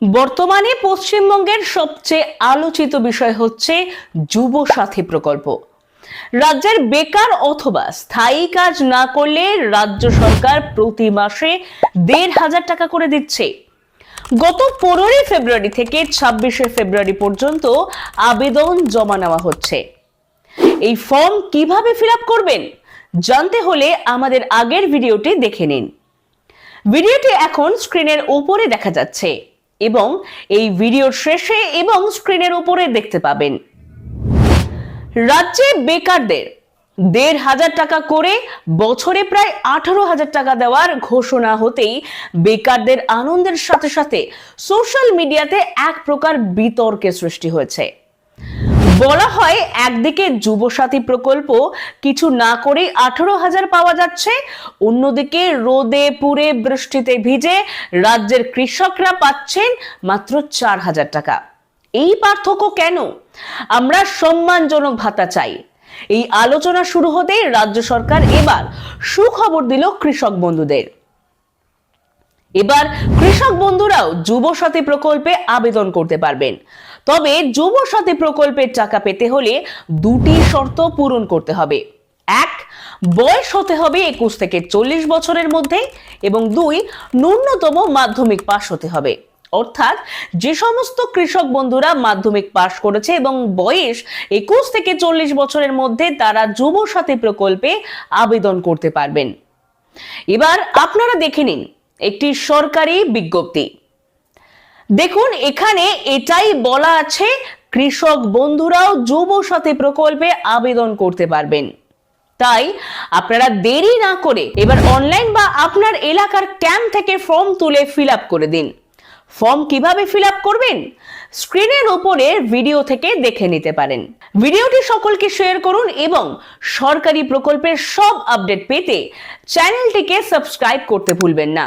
বর্তমানে পশ্চিমবঙ্গের সবচেয়ে আলোচিত বিষয় হচ্ছে যুব সাথী প্রকল্প। রাজ্যের বেকার অথবা স্থায়ী কাজ না করলে রাজ্য সরকার প্রতি মাসে ১,৫০০ টাকা করে দিচ্ছে। গত ১৫ ফেব্রুয়ারি থেকে ২৬ ফেব্রুয়ারি পর্যন্ত আবেদন জমা নেওয়া হচ্ছে। এই ফর্ম কিভাবে ফিল আপ করবেন জানতে হলে আমাদের আগের ভিডিওটি দেখে নিন। ভিডিওটি এখন স্ক্রিনের উপরে দেখা যাচ্ছে এবং এই ভিডিওর শেষে এবং স্ক্রিনের উপরে দেখতে পাবেন। রাজ্যে বেকারদের ১,৫০০ টাকা করে বছরে প্রায় ১৮,০০০ টাকা দেওয়ার ঘোষণা হতেই বেকারদের আনন্দের সাথে সাথে সোশ্যাল মিডিয়াতে এক প্রকার বিতর্কের সৃষ্টি হয়েছে। বলা হয় একদিকে যুবসাথী প্রকল্প কিছু না করে ১৮,০০০ পাওয়া যাচ্ছে, অন্যদিকে রোদে পুড়ে বৃষ্টিতে ভিজে রাজ্যের কৃষকরা পাচ্ছেন মাত্র ৪,০০০ টাকা। এই পার্থক্য কেন? আমরা সম্মানজনক ভাতা চাই। এই আলোচনা শুরু হতেই রাজ্য সরকার এবার সুখবর দিল কৃষক বন্ধুদের। এবার কৃষক বন্ধুরাও যুবসাথী প্রকল্পে আবেদন করতে পারবেন। তবে যুবসাথী প্রকল্পের টাকা পেতে হলে দুটি শর্ত পূরণ করতে হবে। এক, বয়স হতে হবে ২১ থেকে ৪০ বছরের মধ্যে, এবং ২, ন্যূনতম মাধ্যমিক পাশ হতে হবে। অর্থাৎ যে সমস্ত কৃষক বন্ধুরা মাধ্যমিক পাশ করেছে এবং বয়স ২১ থেকে ৪০ বছরের মধ্যে, তারা যুবসাথী প্রকল্পে আবেদন করতে পারবেন। এবার আপনারা দেখে নিন একটি সরকারি বিজ্ঞপ্তি। দেখুন, এখানে এটাই বলা আছে, কৃষক বন্ধুরাও যুবসাথী প্রকল্পে আবেদন করতে পারবেন। তাই আপনারা দেরি না করে এবার অনলাইন বা আপনার এলাকার ক্যাম্প থেকে ফর্ম তুলে ফিল আপ করে দিন। ফর্ম কিভাবে ফিল আপ করবেন স্ক্রিনের উপরে ভিডিও থেকে দেখে নিতে পারেন। ভিডিওটি সকলকে শেয়ার করুন এবং সরকারি প্রকল্পের সব আপডেট পেতে চ্যানেলটিকে সাবস্ক্রাইব করতে ভুলবেন না।